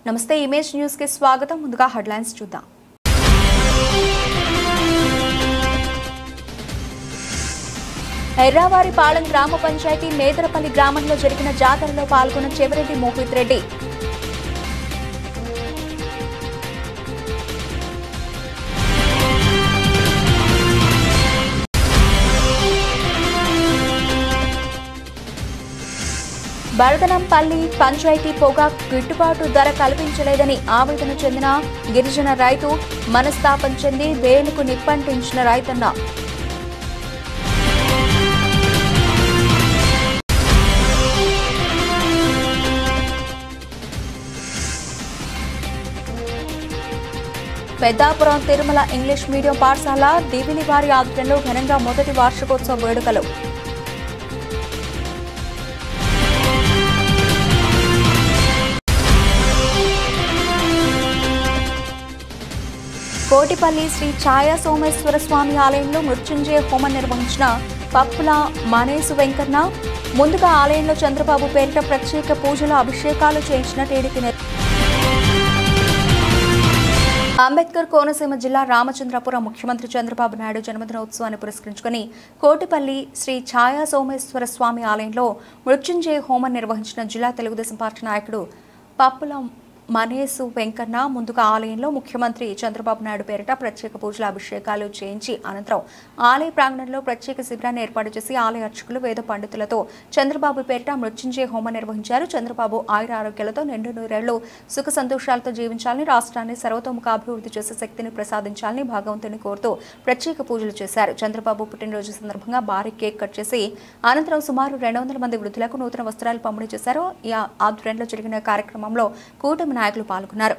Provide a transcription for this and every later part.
నమస్తే image news కి స్వాగతం. ముందుగా హెడ్లైన్స్ చూద్దాం. ఎర్రావారిపాలెం గ్రామ పంచాయతీ మేదరపల్లి గ్రామంలో జరిగిన జాతరలో పాల్గొన్న చెవిరెడ్డి మోహిత్ రెడ్డి. బరదనంపల్లి పంచాయతీ పొగాకు గిట్టుబాటు ధర కల్పించలేదని ఆవేదన చెందిన గిరిజన రైతు మనస్తాపం చెంది వేలుకు నిప్పంటించిన రైతన్న. పెద్దాపురం తిరుమల ఇంగ్లీష్ మీడియం పాఠశాల దివిలివారి ఆధ్వర్యంలో ఘనంగా మొదటి వార్షికోత్సవ వేడుకలు. కోటిపల్లి శ్రీ ఛాయా సోమేశ్వర స్వామి ఆలయంలో మృత్యుంజయ హోమం నిర్వహించిన పప్పుల మనేసు వెంకన్న. ముందుగా ఆలయంలో చంద్రబాబు పేరిట ప్రత్యేక పూజలు అభిషేకాలు చేయించిన టీడీపీ నేత. అంబేద్కర్ కోనసీమ జిల్లా రామచంద్రపురం ముఖ్యమంత్రి చంద్రబాబు నాయుడు జన్మదినోత్సవాన్ని పురస్కరించుకుని కోటిపల్లి శ్రీ ఛాయా సోమేశ్వర స్వామి ఆలయంలో మృత్యుంజయ హోమం నిర్వహించిన జిల్లా తెలుగుదేశం పార్టీ నాయకుడు పప్పుల మనేసు వెంకన్న. ముందుగా ఆలయంలో ముఖ్యమంత్రి చంద్రబాబు నాయుడు పేరిట ప్రత్యేక పూజల అభిషేకాలు చేయించి అనంతరం ఆలయ ప్రాంగణంలో ప్రత్యేక శిబిరాన్ని ఏర్పాటు చేసి ఆలయ అర్చకులు వేద పండితులతో చంద్రబాబు పేరిట మృత్యుంజయ హోమం నిర్వహించారు. చంద్రబాబు ఆయుర ఆరోగ్యాలతో నిండు నూరేళ్లు సుఖ సంతోషాలతో జీవించాలని, రాష్ట్రాన్ని సర్వతోముఖ అభివృద్ధి చేసే శక్తిని ప్రసాదించాలని భగవంతుని కోరుతూ ప్రత్యేక పూజలు చేశారు. చంద్రబాబు పుట్టినరోజు సందర్భంగా భారీ కేక్ కట్ చేసి అనంతరం సుమారు 200 మంది వృద్ధులకు నూతన వస్త్రాలు పంపిణీ చేశారు. ఈ ఆధ్వర్యంలో జరిగిన కార్యక్రమంలో కూటమి నాయకులు పాల్గొన్నారు.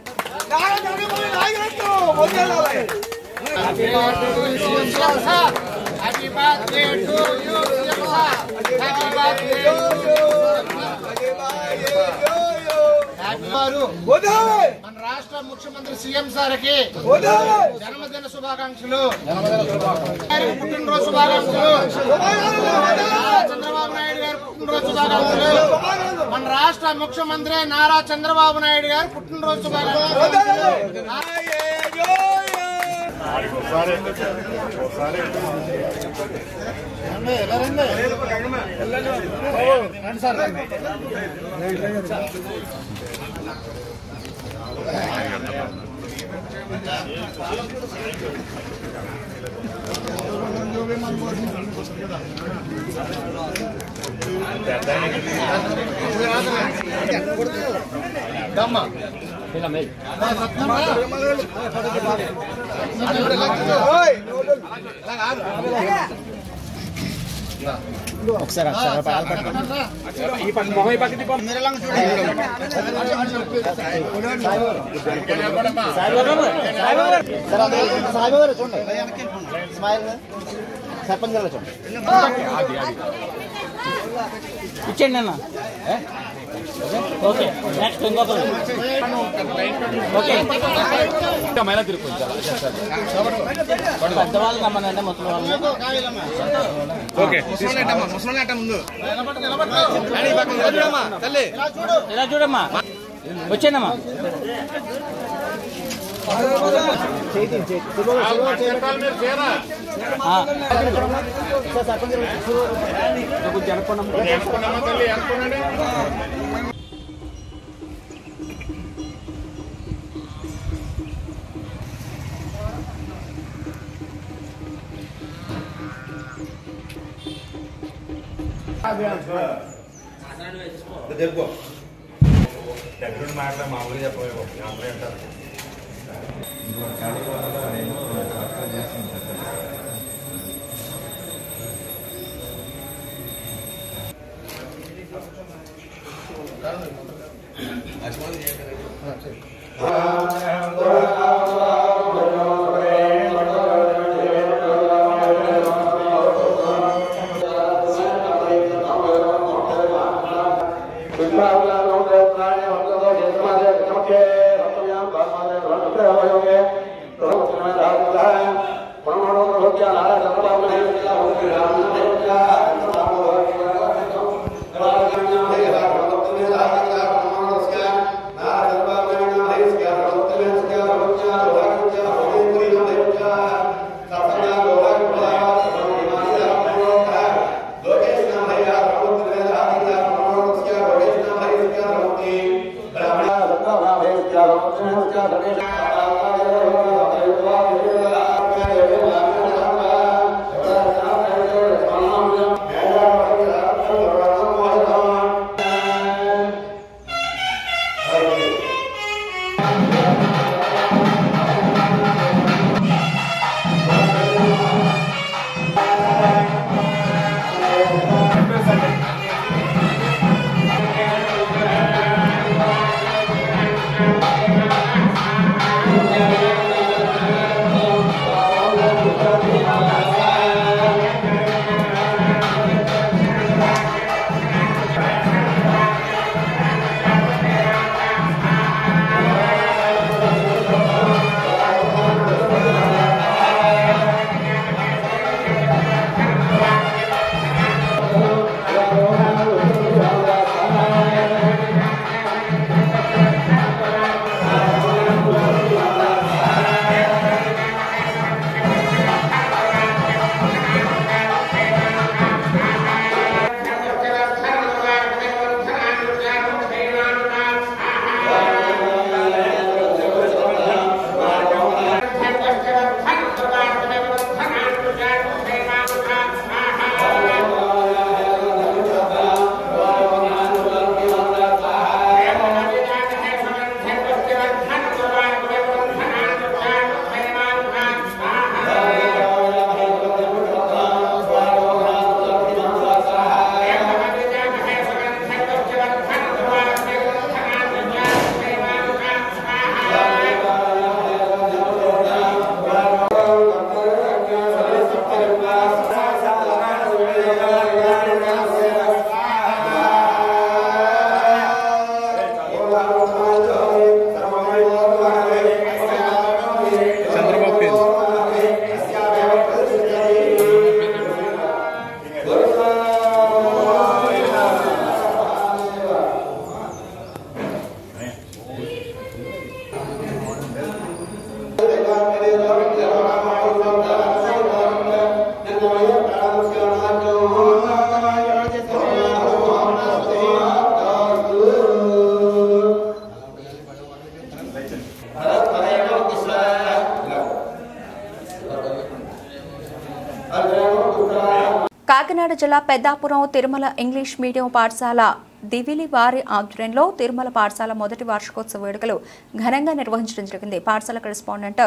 మన రాష్ట్ర ముఖ్యమంత్రి సీఎం సార్కి జన్మదిన శుభాకాంక్షలు, పుట్టినరోజు శుభాకాంక్షలు, చంద్రబాబు నాయుడు గారు పుట్టినరోజు శుభాకాంక్షలు, మన రాష్ట్ర ముఖ్యమంత్రి నారా చంద్రబాబు నాయుడు గారు పుట్టినరోజు శుభాకాంక్షలు. ఒకసారి ఈ పక్క మొహం ఈ పక్కది సాయిబాబు చూడండి, స్మైల్ సర్పంచ్ గారు చూడండి, ఇచ్చేయండి అన్న. ఓకే నెక్స్ట్ ఇంకొకరు. ఓకే మైనా తిరుగు పెద్దవాళ్ళు నమ్మనండి, ముసలి వాళ్ళు. ఓకే ఇలా చూడమ్మా, వచ్చేనమ్మా. మాట్లా మామూలుగా చెప్పలేదు అంటారు. కాకినాడ జిల్లా పెద్దాపురం తిరుమల ఇంగ్లీష్ మీడియం పాఠశాల దివిలి వారి ఆధ్వర్యంలో తిరుమల పాఠశాల మొదటి వార్షికోత్సవ వేడుకలు ఘనంగా నిర్వహించడం జరిగింది. పాఠశాల కరెస్పాండెంట్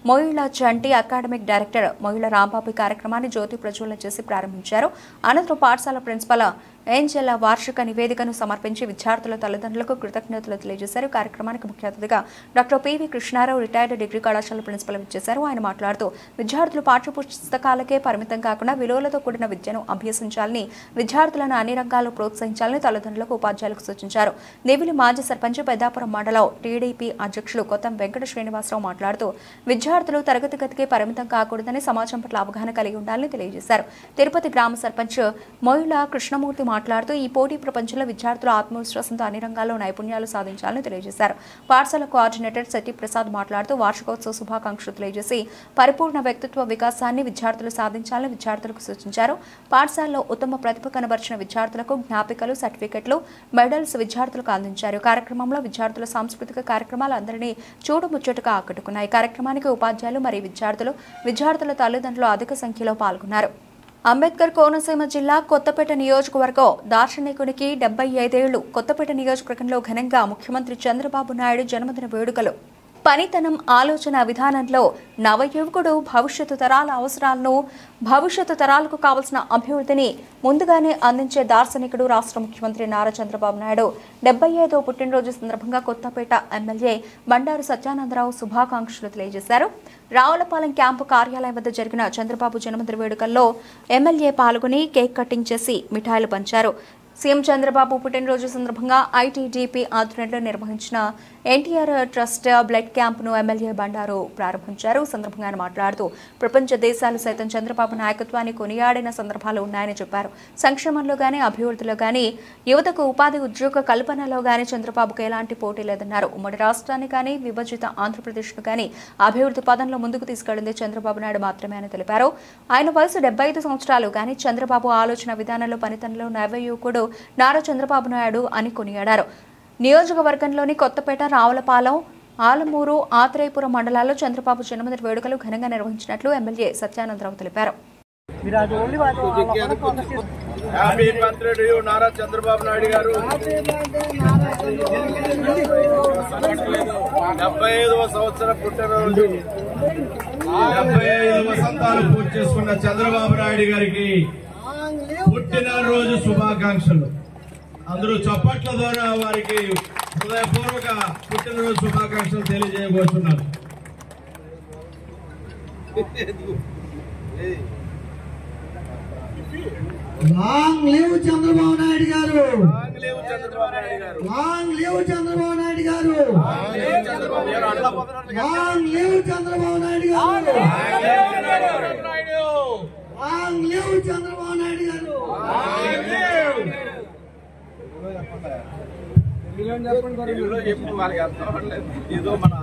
మొయిళ్ల చంటి, అకాడమిక్ డైరెక్టర్ మొయిళ్ల రాంబాబు కార్యక్రమాన్ని జ్యోతి ప్రజ్వలన చేసి ప్రారంభించారు. అనంతరం పాఠశాల ప్రిన్సిపల్ ఏంజెల వార్షిక నివేదికను సమర్పించి విద్యార్థుల తల్లిదండ్రులకు కృతజ్ఞతలు తెలియజేశారు. కార్యక్రమానికి ముఖ్య అతిథిగా doctor PV Krishnarao, retired degree కళాశాల ప్రిన్సిపల్ విచ్చేశారు. ఆయన మాట్లాడుతూ విద్యార్థులు పాఠ్యపుస్తకాలకే పరిమితం కాకుండా విలువలతో కూడిన విద్యను అభ్యసించాలని, విద్యార్థులను అన్ని రంగాల్లో ప్రోత్సహించాలని తల్లిదండ్రులకు, ఉపాధ్యాయులకు సూచించారు. నెవిలి మాజీ సర్పంచ్, పెద్దాపురం మండలం టీడీపీ అధ్యక్షులు కొత్తం వెంకట శ్రీనివాసరావు మాట్లాడుతూ విద్యార్థులు తరగతి గదికే పరిమితం కాకూడదని, సమాజం పట్ల అవగాహన కలిగి ఉండాలని తెలియజేశారు. తిరుపతి గ్రామ సర్పంచ్ మొయిళ్ల కృష్ణమూర్తి మాట్లాడుతూ ఈ పోటీ ప్రపంచంలో విద్యార్థులు ఆత్మవిశ్వాసంతో అన్ని రంగాల్లో నైపుణ్యాలు సాధించాలని తెలియజేశారు. పాఠశాల కోఆర్డినేటర్ సత్యప్రసాద్ మాట్లాడుతూ వార్షికోత్సవ శుభాకాంక్షలు తెలియజేసి పరిపూర్ణ వ్యక్తిత్వ వికాసాన్ని విద్యార్థులు సాధించాలని విద్యార్థులకు సూచించారు. పాఠశాలలో ఉత్తమ ప్రతిభ కనబరిచిన విద్యార్థులకు జ్ఞాపికలు, సర్టిఫికెట్లు, మెడల్స్ విద్యార్థులకు అందించారు. కార్యక్రమంలో విద్యార్థుల సాంస్కృతిక కార్యక్రమాలు అందరినీ చూడముచ్చటగా ఆకట్టుకున్నాయి. కార్యక్రమానికి ఉపాధ్యాయులు మరియు విద్యార్థుల తల్లిదండ్రులు అధిక సంఖ్యలో పాల్గొన్నారు. అంబేద్కర్ కోనసీమ జిల్లా కొత్తపేట నియోజకవర్గం దార్శనికునికి 75 ఏళ్లు. కొత్తపేట నియోజకవర్గంలో ఘనంగా ముఖ్యమంత్రి చంద్రబాబు నాయుడు జన్మదిన వేడుకలు. పనితనం, ఆలోచన విధానంలో నవయువకుడు భవిష్యత్తు తరాల అవసరాలను, భవిష్యత్తు తరాలకు కావలసిన అభివృద్ధిని ముందుగానే అందించే దార్శనికుడు రాష్ట్ర ముఖ్యమంత్రి నారా చంద్రబాబు నాయుడు 75వ పుట్టినరోజు సందర్భంగా కొత్తపేట ఎమ్మెల్యే బండారు సత్యానందరావు శుభాకాంక్షలు తెలియజేశారు. రావులపాలెం క్యాంపు కార్యాలయం వద్ద జరిగిన చంద్రబాబు జన్మదిన వేడుకల్లో ఎమ్మెల్యే పాల్గొని కేక్ కటింగ్ చేసి మిఠాయిలు పంచారు. సీఎం చంద్రబాబు పుట్టినరోజు సందర్భంగా ఐటీడీపీ ఆధ్వర్యంలో నిర్వహించిన ఎన్టీఆర్ ట్రస్ట్ బ్లడ్ క్యాంపును ఎమ్మెల్యే బండారు ప్రారంభించారు. సందర్భంగా ఆయన మాట్లాడుతూ ప్రపంచ దేశాలు సైతం చంద్రబాబు నాయకత్వాన్ని కొనియాడిన సందర్భాలు ఉన్నాయని చెప్పారు. సంక్షేమంలో గానీ, అభివృద్ధిలో గానీ, యువతకు ఉపాధి, ఉద్యోగ కల్పనలో గానీ చంద్రబాబుకు ఎలాంటి పోటీ లేదన్నారు. ఉమ్మడి రాష్ట్రాన్ని కానీ, విభజిత ఆంధ్రప్రదేశ్ను కానీ అభివృద్ధి పదంలో ముందుకు తీసుకెళ్లింది చంద్రబాబు నాయుడు మాత్రమే అని తెలిపారు. ఆయన వయసు 75 సంవత్సరాలు కానీ చంద్రబాబు ఆలోచన విధానంలో, పనితనంలో నవయువకుడు నారా చంద్రబాబు నాయుడు అని కొనియాడారు. నియోజకవర్గంలోని కొత్తపేట, రావులపాలెం, ఆలమూరు ఆత్రేయపురం మండలాల్లో చంద్రబాబు జన్మదిన వేడుకలు ఘనంగా నిర్వహించినట్లు ఎమ్మెల్యే సత్యానందరావు తెలిపారు. Happy birthday to you Nara Chandrababu Naidu గారు. 75వ సంవత్సర పుట్టినరోజు 75 వసంతాలు పూర్తి చేసుకున్న చంద్రబాబు నాయుడు గారికి పుట్టినరోజు శుభాకాంక్షలు. అందరూ చప్పట్ల ద్వారా వారికి హృదయపూర్వక పుట్టినరోజు శుభాకాంక్షలు తెలియజేయబోతున్నారు. లాంగ్ లివ్ చంద్రబాబు నాయుడు గారు. లాంగ్ లివ్ చంద్రబాబు నాయుడు గారు. లాంగ్ లివ్ చంద్రబాబు నాయుడు గారు. లాంగ్ లివ్ చంద్రబాబు నాయుడు గారు. లాంగ్ లివ్ చంద్రబాబు నాయుడు గారు. లాంగ్ లివ్ చంద్రబాబు నాయుడు గారు. చెప్పండి వాళ్ళకి అర్థం అవ్వట్లేదు. ఏదో మన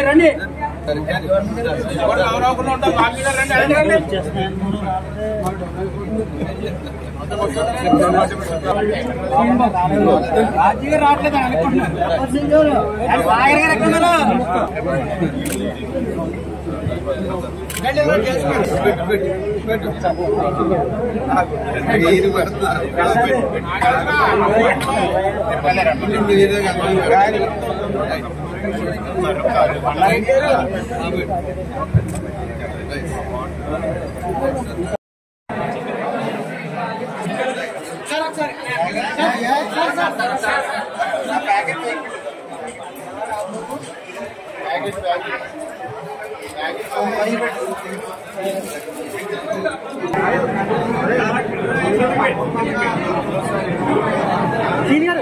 రండి రాజీగా రావట్లేదు అనుకుంటున్నారు. సీనియర్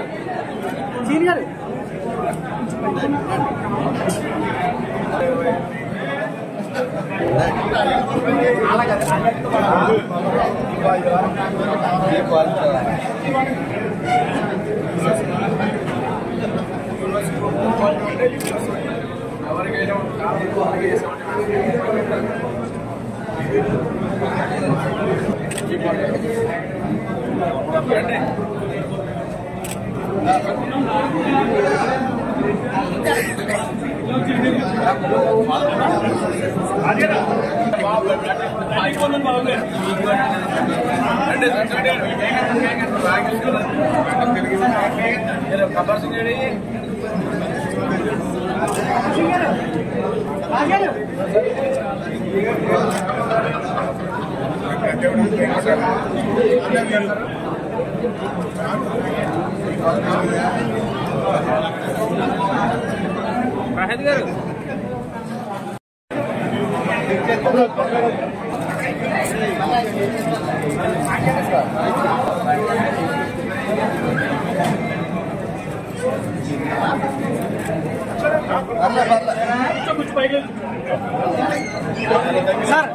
సార్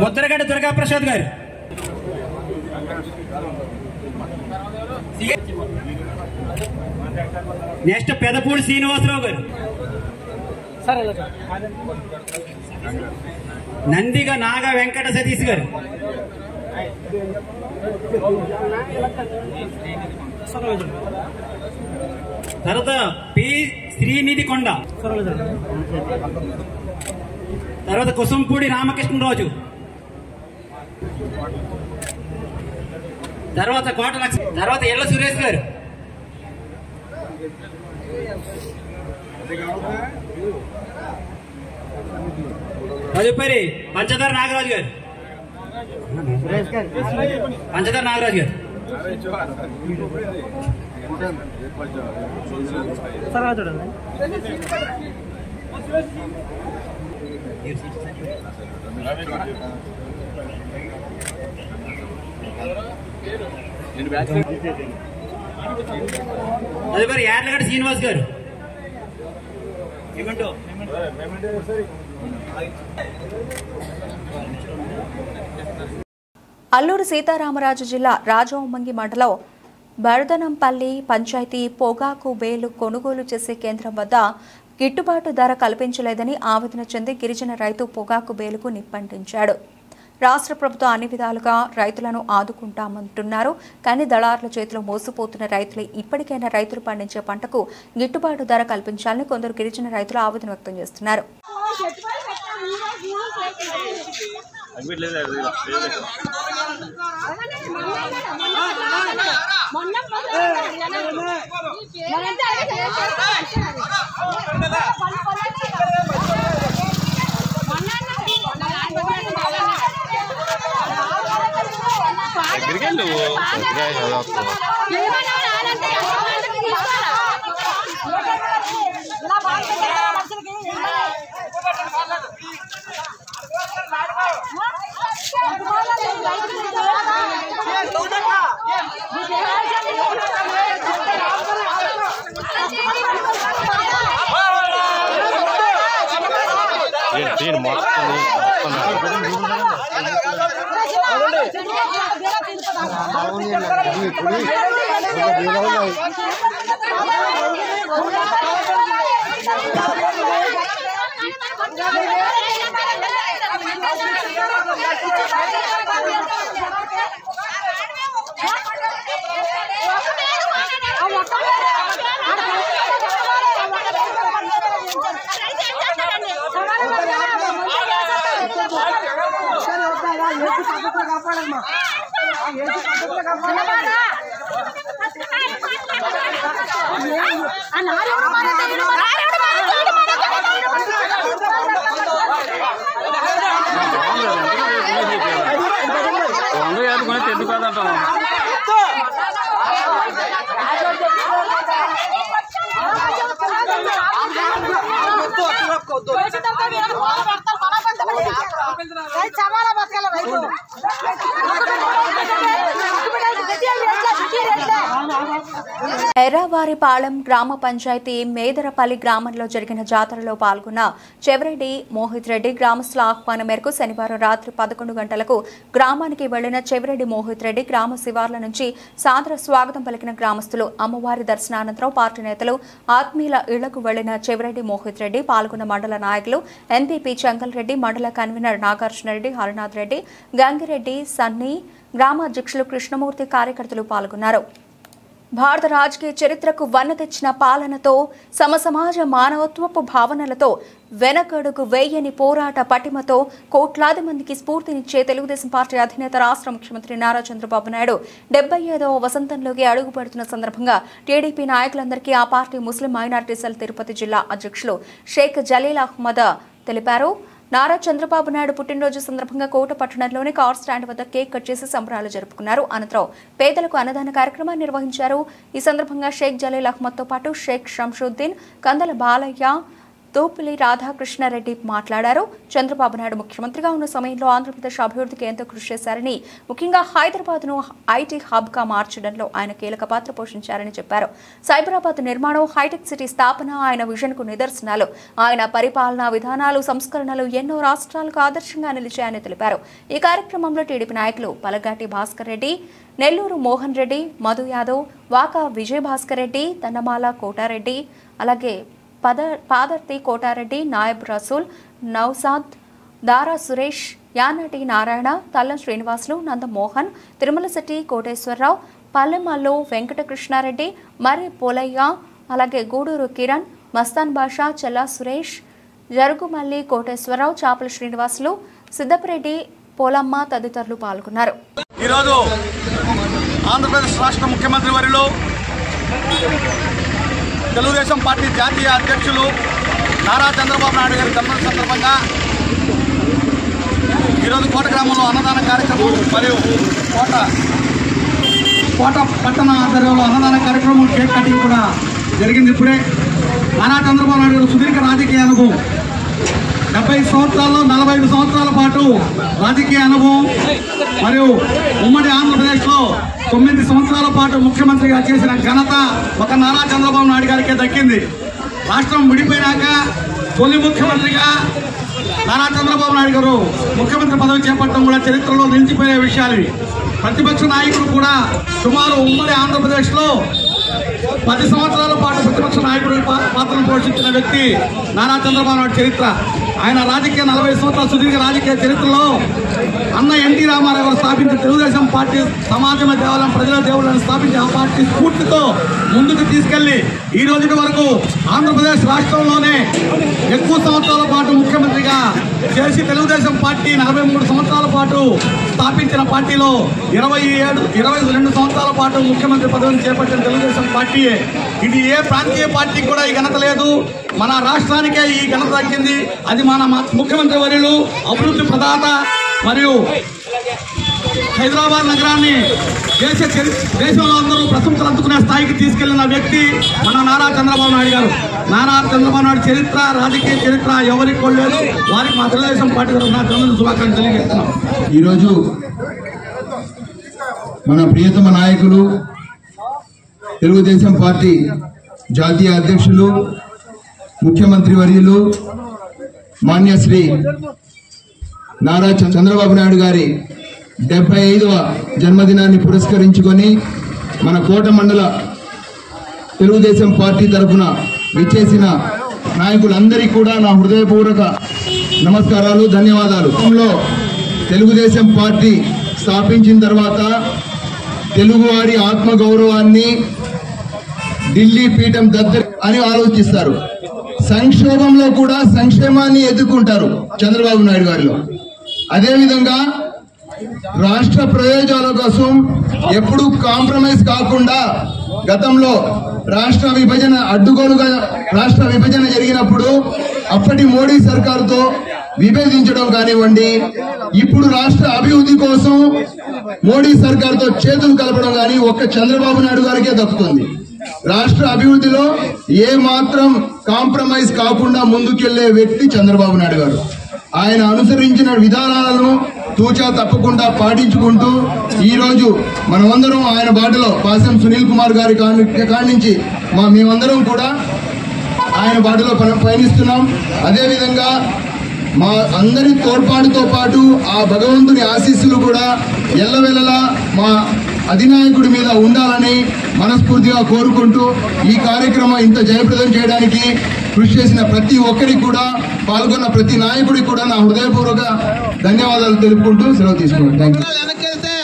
ముద్రగడ్డ దుర్గాప్రసాద్ గారు, నెక్స్ట్ పెదపూడి శ్రీనివాసరావు గారు, నందిగా నాగా వెంకట సతీష్ గారు, తర్వాత పి శ్రీనిధి కొండ, తర్వాత కుసంపూడి రామకృష్ణరాజు, తర్వాత కోట లక్ష్మి, తర్వాత ఎల్ల సురేష్ గారు, తదుపరి పంచదార నాగరాజు గారు. పంచదార నాగరాజు గారు. తదుపరి యార్లగడ్డ శ్రీనివాస్ గారు. అల్లూరు సీతారామరాజు జిల్లా రాజవొమ్మంగి మండలం బర్దనంపల్లి పంచాయతీ పొగాకు బేలు కొనుగోలు చేసే కేంద్రం వద్ద గిట్టుబాటు ధర కల్పించలేదని ఆవేదన చెంది గిరిజన రైతు పొగాకు బేలుకు నిప్పంటించాడు. రాష్ట్ర ప్రభుత్వం అన్ని విధాలుగా రైతులను ఆదుకుంటామంటున్నారు. కానీ దళారుల చేతిలో మోసపోతున్న రైతులు ఇప్పటికైనా రైతులు పండించే పంటకు గిట్టుబాటు ధర కల్పించాలని కొందరు గిరిజన రైతులు ఆవేదన వ్యక్తం చేస్తున్నారు. ఎర్రవారిపాలెం గ్రామ పంచాయతీ మేదరపల్లి గ్రామంలో జరిగిన జాతరలో పాల్గొన్న చెవిరెడ్డి మోహిత్ రెడ్డి గ్రామస్తుల ఆహ్వానం మేరకు శనివారం రాత్రి 11 గంటలకు గ్రామానికి వెళ్లిన చెవిరెడ్డి మోహిత్ రెడ్డి గ్రామ శివార్ల నుంచి సాదర స్వాగతం పలికిన గ్రామస్తులు అమ్మవారి దర్శనానంతరం పార్టీ నేతలు ఆత్మీయుల ఇళ్లకు వెళ్లిన చెవిరెడ్డి మోహిత్ రెడ్డి పాల్గొన్న మండల నాయకులు ఎంపీపీ చంకల్ రెడ్డి మండల కన్వీనర్ నాగార్జున రెడ్డి హరినాథ్ రెడ్డి గంగిరెడ్డి సన్నీ గ్రామ అధ్యక్షులు కృష్ణమూర్తి కార్యకర్తలు పాల్గొన్నారు. భారత రాజకీయ చరిత్రకు వన్న తెచ్చిన పాలనతో సమసమాజ మానవత్వపు భావనలతో వెనకడుగు వేయని పోరాట పటిమతో కోట్లాది మందికి స్ఫూర్తినిచ్చే తెలుగుదేశం పార్టీ అధినేత రాష్ట్ర ముఖ్యమంత్రి నారా చంద్రబాబు నాయుడు 75వ వసంతంలోకి అడుగుపెడుతున్న సందర్భంగా టీడీపీ నాయకులందరికీ ఆ party Muslim minority cell Tirupati జిల్లా అధ్యక్షులు షేక్ జలీల్ అహ్మద్ తెలిపారు. నారా చంద్రబాబు నాయుడు పుట్టినరోజు సందర్భంగా కోట పట్టణంలోని కార్ స్టాండ్ వద్ద కేక్ కట్ చేసి సంబరాలు జరుపుకున్నారు. అనంతరం పేదలకు అన్నదాన కార్యక్రమాన్ని నిర్వహించారు. ఈ సందర్భంగా షేక్ జలీల్ అహ్మద్తో పాటు షేక్ షంషుద్దీన్, కందల బాలయ్య, తూపిలి రాధాకృష్ణారెడ్డి మాట్లాడారు. చంద్రబాబు నాయుడు ముఖ్యమంత్రిగా ఉన్న సమయంలో ఆంధ్రప్రదేశ్ అభివృద్ధికి ఎంతో కృషి చేశారని, ముఖ్యంగా హైదరాబాద్ను ఐటీ హబ్గా మార్చడంలో ఆయన కీలక పాత్ర పోషించారని చెప్పారు. సైబరాబాద్ నిర్మాణం, హైటెక్ సిటీ స్థాపన ఆయన విజన్కు నిదర్శనాలు. ఆయన పరిపాలనా విధానాలు, సంస్కరణలు ఎన్నో రాష్ట్రాలకు ఆదర్శంగా నిలిచాయని తెలిపారు. ఈ కార్యక్రమంలో టీడీపీ నాయకులు పలగాటి భాస్కర్ రెడ్డి, నెల్లూరు మోహన్ రెడ్డి, మధు యాదవ్, వాకా విజయభాస్కర్ రెడ్డి, తన్నమాల కోటారెడ్డి, అలాగే పాదర్తి కోటారెడ్డి, నాయబ్ రసూల్, నౌసాద్, దారా సురేష్, యానటి నారాయణ, తల్లం శ్రీనివాసులు, నందమోహన్, తిరుమలశెట్టి కోటేశ్వరరావు, పల్లెమల్లు వెంకటకృష్ణారెడ్డి, మరి పోలయ్య, అలాగే గూడూరు కిరణ్, మస్తాన్ బాషా, చెల్లా సురేష్, జరుగుమల్లి కోటేశ్వరరావు, చాపల శ్రీనివాసులు, సిద్దపరెడ్డి, పోలమ్మ తదితరులు పాల్గొన్నారు. ఈరోజు ఆంధ్రప్రదేశ్ రాష్ట్ర ముఖ్యమంత్రి వర్యులు తెలుగుదేశం పార్టీ జాతీయ అధ్యక్షులు నారా చంద్రబాబు నాయుడు గారి జన్మదిన సందర్భంగా ఈరోజు కోట గ్రామంలో అన్నదాన కార్యక్రమం మరియు కోట పట్టణ ఆధ్వర్యంలో అన్నదాన కార్యక్రమం, కేక్ కటింగ్ కూడా జరిగింది. ఇప్పుడే నారా చంద్రబాబు నాయుడు గారు సుదీర్ఘ రాజకీయ అనుభవం, 70 సంవత్సరాల్లో 45 సంవత్సరాల పాటు రాజకీయ అనుభవం మరియు ఉమ్మడి ఆంధ్రప్రదేశ్లో 9 సంవత్సరాల పాటు ముఖ్యమంత్రిగా చేసిన ఘనత ఒక నారా చంద్రబాబు నాయుడు గారికే దక్కింది. రాష్ట్రం విడిపోయినాక తొలి ముఖ్యమంత్రిగా నారా చంద్రబాబు నాయుడు గారు ముఖ్యమంత్రి పదవి చేపట్టడం కూడా చరిత్రలో నిలిచిపోయే విషయాలు. ప్రతిపక్ష నాయకుడు కూడా సుమారు ఉమ్మడి ఆంధ్రప్రదేశ్లో 10 సంవత్సరాల పాటు ప్రతిపక్ష నాయకుడి పాత్రను పోషించిన వ్యక్తి నారా చంద్రబాబు నాయుడు చరిత్ర. ఆయన రాజకీయ 40 సంవత్సరాల సుదీర్ఘ రాజకీయ చరిత్రలో అన్న ఎన్టీ రామారావు గారు స్థాపించిన తెలుగుదేశం పార్టీ సమాజమే దేవాలయం, ప్రజల దేవుళ్ళని స్థాపించి ఆ పార్టీ స్ఫూర్తితో ముందుకు తీసుకెళ్లి ఈ రోజు వరకు ఆంధ్రప్రదేశ్ రాష్ట్రంలోనే ఎక్కువ సంవత్సరాల పాటు ముఖ్యమంత్రిగా చేసి తెలుగుదేశం పార్టీ 43 సంవత్సరాల పాటు స్థాపించిన పార్టీలో 22 సంవత్సరాల పాటు ముఖ్యమంత్రి పదవిని చేపట్టిన తెలుగుదేశం పార్టీయే. ఇది ఏ ప్రాంతీయ పార్టీకి కూడా ఈ ఘనత లేదు, మన రాష్ట్రానికే ఈ ఘనత దక్కింది. అది మన ముఖ్యమంత్రి వర్యులు, అభివృద్ధి ప్రదాత మరియు హైదరాబాద్ నగరాన్ని దేశంలో అందరూ ప్రశంసలు అందుకునే స్థాయికి తీసుకెళ్లిన వ్యక్తి మన నారా చంద్రబాబు నాయుడు గారు. నారా చంద్రబాబు నాయుడు చరిత్ర, రాజకీయ చరిత్ర ఎవరికి కొనలేదు. వారికి మా తెలుగుదేశం పార్టీ తరఫున జన్మదిన శుభాకాంక్షలు తెలియజేస్తున్నాం. ఈరోజు మన ప్రియతమ నాయకులు, తెలుగుదేశం పార్టీ జాతీయ అధ్యక్షులు, ముఖ్యమంత్రి వర్యులు మాన్యశ్రీ నారా చంద్రబాబు నాయుడు గారి 75వ జన్మదినాన్ని పురస్కరించుకొని మన కోట మండల తెలుగుదేశం పార్టీ తరఫున విచ్చేసిన నాయకులందరికీ కూడా నా హృదయపూర్వక నమస్కారాలు, ధన్యవాదాలు. తెలుగుదేశం పార్టీ స్థాపించిన తర్వాత తెలుగువారి ఆత్మగౌరవాన్ని ఢిల్లీ పీఠం దగ్గర అని ఆలోచిస్తారు. సంక్షోభంలో కూడా సంక్షేమాన్ని ఎదుర్కొంటారు చంద్రబాబు నాయుడు గారిలో. అదేవిధంగా రాష్ట్ర ప్రయోజనాల కోసం ఎప్పుడూ కాంప్రమైజ్ కాకుండా గతంలో రాష్ట్ర విభజన అడ్డుగోలుగా రాష్ట్ర విభజన జరిగినప్పుడు అప్పటి మోడీ సర్కారుతో విభేదించడం కానివ్వండి, ఇప్పుడు రాష్ట్ర అభివృద్ధి కోసం మోడీ సర్కారుతో చేతులు కలపడం కానీ ఒక్క చంద్రబాబు నాయుడు గారికే దక్కుతుంది. రాష్ట్ర అభివృద్ధిలో ఏ మాత్రం కాంప్రమైజ్ కాకుండా ముందుకెళ్లే వ్యక్తి చంద్రబాబు నాయుడు గారు. ఆయన అనుసరించిన విధానాలను తూచా తప్పకుండా పాటించుకుంటూ ఈ రోజు మనమందరం ఆయన బాటలో పాసం సునీల్ కుమార్ గారి కాడి నుంచి మేమందరం కూడా ఆయన బాటలో పయనిస్తున్నాం. అదేవిధంగా మా అందరి తోడ్పాటుతో పాటు ఆ భగవంతుని ఆశీస్సులు కూడా ఎల్లవెల్లలా మా అధినాయకుడి మీద ఉండాలని మనస్ఫూర్తిగా కోరుకుంటూ ఈ కార్యక్రమం ఇంత జయప్రదం చేయడానికి కృషి చేసిన ప్రతి ఒక్కరికి కూడా, పాల్గొన్న ప్రతి నాయకుడికి కూడా నా హృదయపూర్వక ధన్యవాదాలు తెలుపుకుంటూ సెలవు తీసుకున్నాను. Thank you. వెనక్కెళ్తే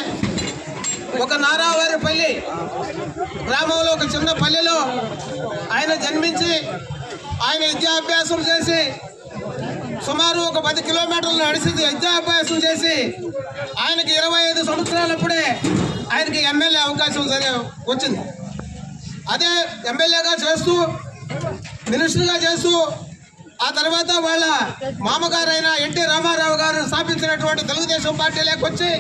ఒక నారావారిపల్లి గ్రామంలో ఒక చిన్న పల్లెలో ఆయన జన్మించి ఆయన విద్యాభ్యాసం చేసి సుమారు ఒక 10 కిలోమీటర్లు నడిచి విద్యాభ్యాసం చేసి ఆయనకి 25 సంవత్సరాలప్పుడే ఆయనకి ఎమ్మెల్యే అవకాశం వచ్చింది. అదే ఎమ్మెల్యేగా చేస్తూ మినిస్టర్గా చేస్తూ ఆ తర్వాత వాళ్ళ మామగారైన ఎన్టీ రామారావు గారు స్థాపించినటువంటి తెలుగుదేశం పార్టీలోకి వచ్చి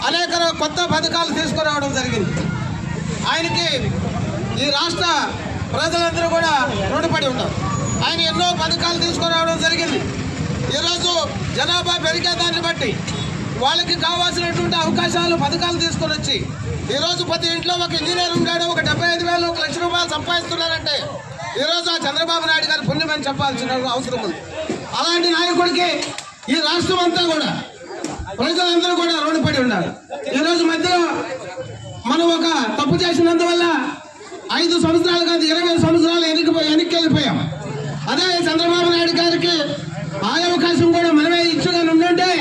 అనేక కొత్త పథకాలు తీసుకురావడం జరిగింది. ఆయనకి ఈ రాష్ట్ర ప్రజలందరూ కూడా రుణపడి ఉంటారు. ఆయన ఎన్నో పథకాలు తీసుకురావడం జరిగింది. ఈరోజు జనాభా పెరిగేదాన్ని బట్టి వాళ్ళకి కావాల్సినటువంటి అవకాశాలు, పథకాలు తీసుకొని వచ్చి ఈరోజు ప్రతి ఇంట్లో ఒక ఇంజనీర్ ఉన్నాడు, ఒక 75,000 1 లక్ష రూపాయలు సంపాదిస్తున్నారంటే ఈరోజు ఆ చంద్రబాబు నాయుడు గారి పుణ్యమని చెప్పాల్సిన అవసరం ఉంది. అలాంటి నాయకుడికి ఈ రాష్ట్రం అంతా కూడా ప్రజలందరూ కూడా రుణపడి ఉన్నారు. ఈరోజు మధ్యలో మనం ఒక తప్పు చేసినందువల్ల 5 సంవత్సరాలు కాదు 20 సంవత్సరాలు వెనక్కి వెళ్ళిపోయాం. అదే చంద్రబాబు నాయుడు గారికి ఆ అవకాశం కూడా మనమే ఇచ్చుగా ఉండుంటే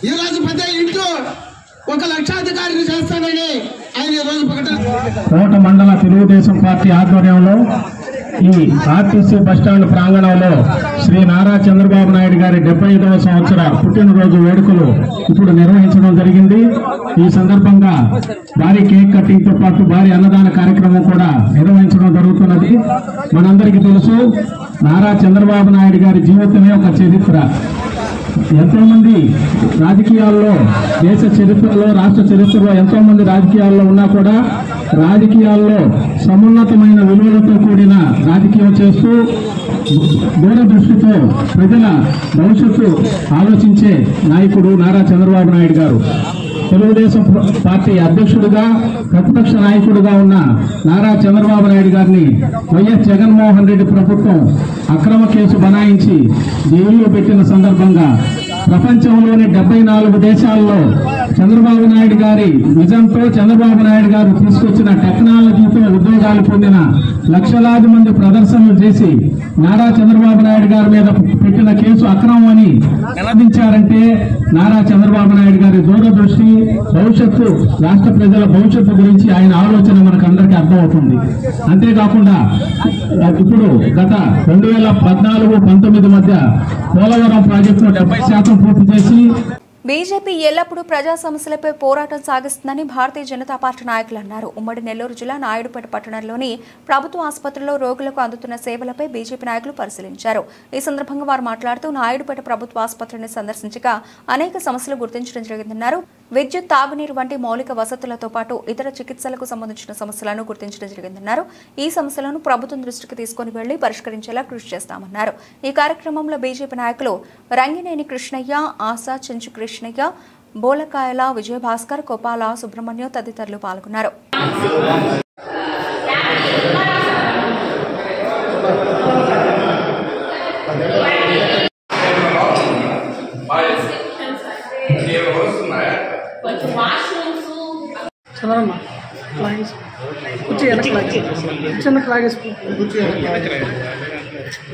ఈ రోజు పెద్ద ఇంట్లో 1 లక్షాధికారిని చేస్తానని ఆయన ఈ రోజు ప్రకటన. కోట మండల తెలుగుదేశం పార్టీ ఆధ్వర్యంలో ఈ ఆర్టీసీ బస్టాండ్ ప్రాంగణంలో శ్రీ నారా చంద్రబాబు నాయుడు గారి 75వ సంవత్సర పుట్టినరోజు వేడుకలు ఇప్పుడు నిర్వహించడం జరిగింది. ఈ సందర్భంగా భారీ కేక్ కటింగ్ తో పాటు భారీ అన్నదాన కార్యక్రమం కూడా నిర్వహించడం జరుగుతున్నది. మనందరికీ తెలుసు, నారా చంద్రబాబు నాయుడు గారి జీవితమే ఒక చరిత్ర. ఎంతో మంది రాజకీయాల్లో, దేశ చరిత్రలో, రాష్ట్ర చరిత్రలో ఎంతో మంది రాజకీయాల్లో ఉన్నా కూడా రాజకీయాల్లో సమున్నతమైన విలువలతో కూడిన రాజకీయం చేస్తూ దూరదృష్టితో ప్రజల భవిష్యత్తు ఆలోచించే నాయకుడు నారా చంద్రబాబు నాయుడు గారు. తెలుగుదేశం పార్టీ అధ్యక్షుడిగా, ప్రతిపక్ష నాయకుడిగా ఉన్న నారా చంద్రబాబు నాయుడు గారిని వైఎస్ జగన్మోహన్ రెడ్డి ప్రభుత్వం అక్రమ కేసు బనాయించి జైల్లో పెట్టిన సందర్భంగా ప్రపంచంలోని 74 దేశాల్లో చంద్రబాబు నాయుడు గారి విజన్తో, చంద్రబాబు నాయుడు గారు తీసుకొచ్చిన టెక్నాలజీతో ఉద్యోగాలు పొందిన లక్షలాది మంది ప్రదర్శనలు చేసి నారా చంద్రబాబు నాయుడు గారి మీద పెట్టిన కేసు అక్రమం అని నిలదించారంటే నారా చంద్రబాబు నాయుడు గారి దూరదృష్టి, భవిష్యత్తు, రాష్ట్ర ప్రజల భవిష్యత్తు గురించి ఆయన ఆలోచన మనకు అందరికీ అర్థమవుతుంది. అంతేకాకుండా ఇప్పుడు గత 2014-19 మధ్య పోలవరం ప్రాజెక్టును 70% పూర్తి చేసి బీజేపీ ఎల్లప్పుడూ ప్రజా సమస్యలపై పోరాటం సాగిస్తుందని భారతీయ జనతా పార్టీ నాయకులు అన్నారు. ఉమ్మడి నెల్లూరు జిల్లా నాయుడుపేట పట్టణంలోని ప్రభుత్వ ఆసుపత్రిలో రోగులకు అందుతున్న సేవలపై బీజేపీ నాయకులు పరిశీలించారు. ఈ సందర్భంగా వారు మాట్లాడుతూ నాయుడుపేట ప్రభుత్వ ఆసుపత్రిని సందర్శించగా అనేక సమస్యలు గుర్తించడం జరిగిందన్నారు. విద్యుత్, తాగునీరు వంటి మౌలిక వసతులతో పాటు ఇతర చికిత్సలకు సంబంధించిన సమస్యలను గుర్తించడం జరిగిందన్నారు. ఈ సమస్యలను ప్రభుత్వం దృష్టికి తీసుకుని వెళ్లి పరిష్కరించేలా కృషి చేస్తామన్నారు. ఈ కార్యక్రమంలో బీజేపీ నాయకులు రంగినేని కృష్ణయ్య, ఆశా చెంచు కృష్ణయ్య, బోలకాయల విజయభాస్కర్, కోపాల సుబ్రహ్మణ్యం తదితరులు పాల్గొన్నారు.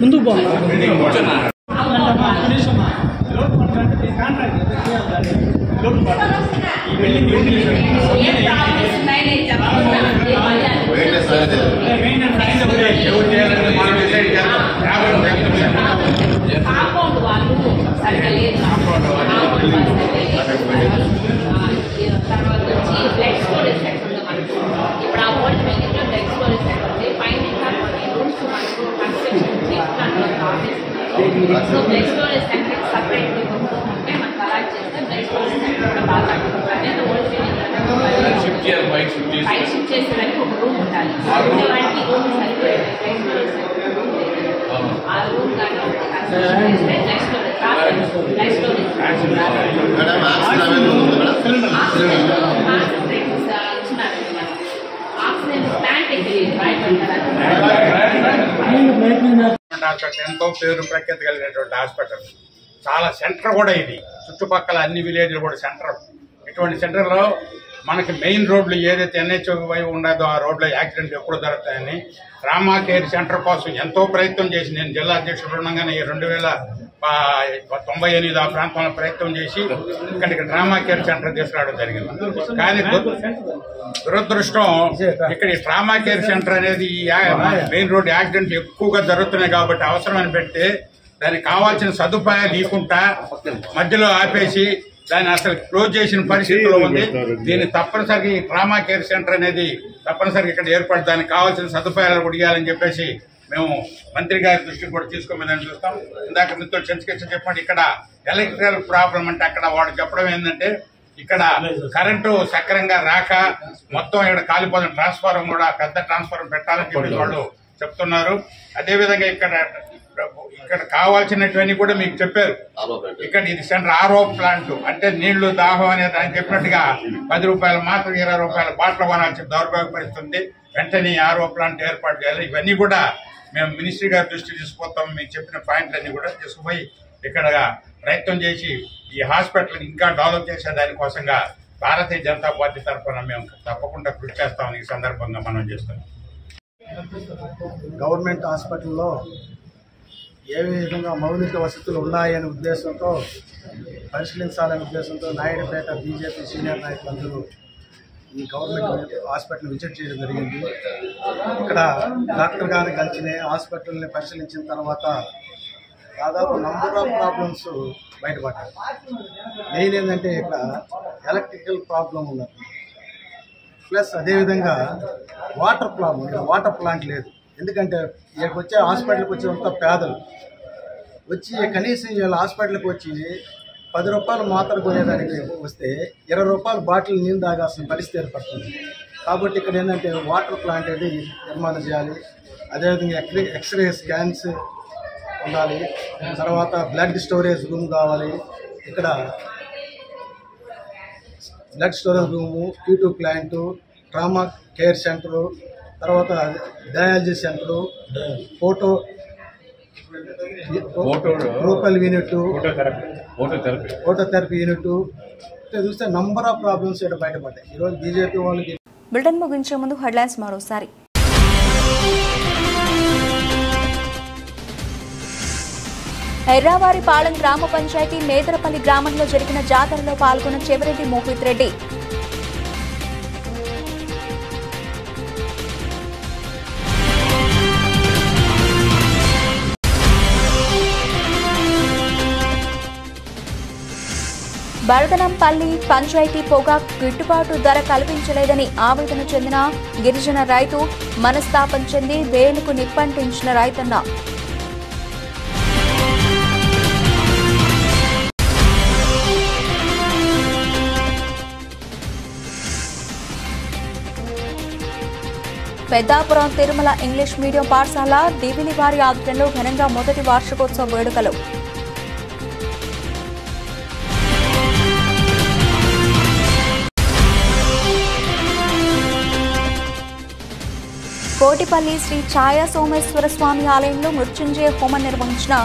ముందుకు పోవాలి. So blood storage centre separate ఉంటే మనకు అలా చేస్తే బ్లడ్ స్టోరేజ్ సెంటర్ కూడా బాగా అంటే ఓల్డ్ బైక్ షిఫ్ట్ చేసేదానికి ఒక రూమ్ ఉండాలి. వాటికి రూమ్ సరిపోయే బ్లడ్ స్టోరేజ్ సెంటర్ ఆ రూమ్ కానీ బ్లడ్ స్టోరేజ్ ఆక్సిజన్ ప్లాంట్ ఎంతో పేరు ప్రఖ్యాతి కలిగినటువంటి హాస్పిటల్, చాలా సెంటర్ కూడా ఇది. చుట్టుపక్కల అన్ని విలేజ్లు కూడా సెంటర్. ఇటువంటి సెంటర్లో మనకి మెయిన్ రోడ్లు ఏదైతే ఎన్హెచ్ వైపు ఉండదో ఆ రోడ్లో యాక్సిడెంట్ ఎప్పుడు జరుగుతాయని ట్రామా కేర్ సెంటర్ కోసం ఎంతో ప్రయత్నం చేసి, నేను జిల్లా అధ్యక్షుడు ఉండగానే 2098 ఆ ప్రాంతంలో ప్రయత్నం చేసి ఇక్కడికి ట్రామా కేర్ సెంటర్ తీసుకురావడం జరిగింది. కానీ దురదృష్టం ఇక్కడ ఈ ట్రామా కేర్ సెంటర్ అనేది మెయిన్ రోడ్ యాక్సిడెంట్ ఎక్కువగా జరుగుతున్నాయి కాబట్టి అవసరమని పెడితే దానికి కావాల్సిన సదుపాయాలు లేకుండా మధ్యలో ఆపేసి దాన్ని అసలు క్లోజ్ చేసిన పరిస్థితిలో ఉంది. దీన్ని తప్పనిసరిగా ఈ ట్రామా కేర్ సెంటర్ అనేది తప్పనిసరిగా ఇక్కడ ఏర్పడి దానికి కావాల్సిన సదుపాయాలు కూడా ఇవ్వాలని చెప్పేసి మేము మంత్రి గారి దృష్టికి కూడా తీసుకోమని చూస్తాం. ఇందాక మీతో చెంచుకెచ్చి చెప్పండి, ఇక్కడ ఎలక్ట్రికల్ ప్రాబ్లం అంటే అక్కడ వాడు చెప్పడం ఏంటంటే ఇక్కడ కరెంటు సక్రంగా రాక మొత్తం ఇక్కడ కాలిపోతున్న ట్రాన్స్ఫారం కూడా పెద్ద ట్రాన్స్ఫారం పెట్టాలని చెప్పి వాళ్ళు చెప్తున్నారు. అదేవిధంగా ఇక్కడ కావాల్సినటువన్నీ కూడా మీకు చెప్పారు. ఇక్కడ ఇది సెంటర్ ఆర్ఓ ప్లాంట్ అంటే నీళ్లు దాహం అనేది ఆయన చెప్పినట్టుగా 10 రూపాయలు మాత్రం 20 రూపాయల బాటలు కొనాల్సి దౌర్భాగ్యపరుస్తుంది. వెంటనే ఆర్ఓ ప్లాంట్ ఏర్పాటు చేయాలి. ఇవన్నీ కూడా మేము మినిస్ట్రీ గారి దృష్టికి తీసుకుపోతాం. మీకు చెప్పిన పాయింట్లన్నీ కూడా తీసుకుపోయి ఇక్కడ ప్రయత్నం చేసి ఈ హాస్పిటల్ ఇంకా డెవలప్ చేసే దానికోసంగా భారతీయ జనతా పార్టీ తరఫున మేము తప్పకుండా కృషి చేస్తామని ఈ సందర్భంగా మనం చేస్తాం. గవర్నమెంట్ హాస్పిటల్లో ఏ విధంగా మౌలిక వసతులు ఉన్నాయనే ఉద్దేశంతో పరిశీలించాలనే ఉద్దేశంతో నాయుడుపేట బీజేపీ సీనియర్ నాయకులందరూ ఈ గవర్నమెంట్ హాస్పిటల్ విజిట్ చేయడం జరిగింది. ఇక్కడ డాక్టర్ గారిని కలిసి హాస్పిటల్ని పరిశీలించిన తర్వాత దాదాపు నంబర్ ఆఫ్ ప్రాబ్లమ్స్ బయటపడ్డాయి. మెయిన్ ఏంటంటే ఇక్కడ ఎలక్ట్రికల్ ప్రాబ్లం ఉన్నది, ప్లస్ అదేవిధంగా వాటర్ ప్రాబ్లం. ఇక్కడ వాటర్ ప్లాంట్ లేదు. ఎందుకంటే ఇక్కడికి వచ్చే హాస్పిటల్కి వచ్చేంత పేదలు వచ్చి కనీసం వీళ్ళ హాస్పిటల్కి వచ్చి 10 రూపాయలు మాత్ర కొనేదానికి వస్తే 20 రూపాయల బాటిల్ నీళ్ళు తాగాల్సిన పరిస్థితి ఏర్పడుతుంది. కాబట్టి ఇక్కడ ఏంటంటే వాటర్ ప్లాంట్ అనేది నిర్మాణం చేయాలి. అదేవిధంగా ఎక్స్రే స్కాన్స్ ఉండాలి. తర్వాత బ్లడ్ స్టోరేజ్ రూమ్ కావాలి. ఇక్కడ blood storage room, Q2 plant, trauma care centre, తర్వాత డయాలసిస్ సెంటరు, ఫోటోగ్రూపల్ యూనిట్, ఫోటోథెరపీ యూనిట్ చూస్తే నంబర్ ఆఫ్ ప్రాబ్లమ్స్ ఇక్కడ బయటపడ్డాయి. ఈరోజు బీజేపీ వాళ్ళకి. బులెటిన్ ముగించే ముందు హెడ్లైన్స్ మరోసారి. ఎర్రావారిపాలెం గ్రామ పంచాయతీ మేదరపల్లి గ్రామంలో జరిగిన జాతరలో పాల్గొన్న చెవిరెడ్డి మోహిత్ రెడ్డి. బరదనంపల్లి పంచాయతీ పొగాకు గిట్టుబాటు ధర కల్పించలేదని ఆవేదన చెందిన గిరిజన రైతు మనస్తాపం చెంది వేలుకు నిప్పంటించిన రైతన్న. పెద్దాపురం తిరుమల ఇంగ్లీష్ మీడియం పాఠశాల దివిలివారి ఆధ్వర్యంలో ఘనంగా మొదటి వార్షికోత్సవ వేడుకలు. కోటిపల్లి శ్రీ ఛాయా సోమేశ్వర స్వామి ఆలయంలో మృత్యుంజయ హోమం నిర్వహించిన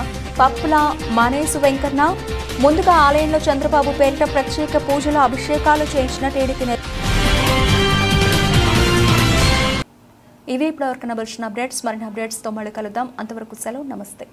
పప్పుల మనేసు వెంకన్న. ముందుగా ఆలయంలో చంద్రబాబు పేరిట ప్రత్యేక పూజలు అభిషేకాలు చేయించిన టీడీపీ నేత. ఇవి ఇప్పటివరకు నబల్సిన అప్డేట్స్. మరిన్ని అప్డేట్స్తో మళ్ళీ కలుద్దాం. అంతవరకు సెలవు. నమస్తే.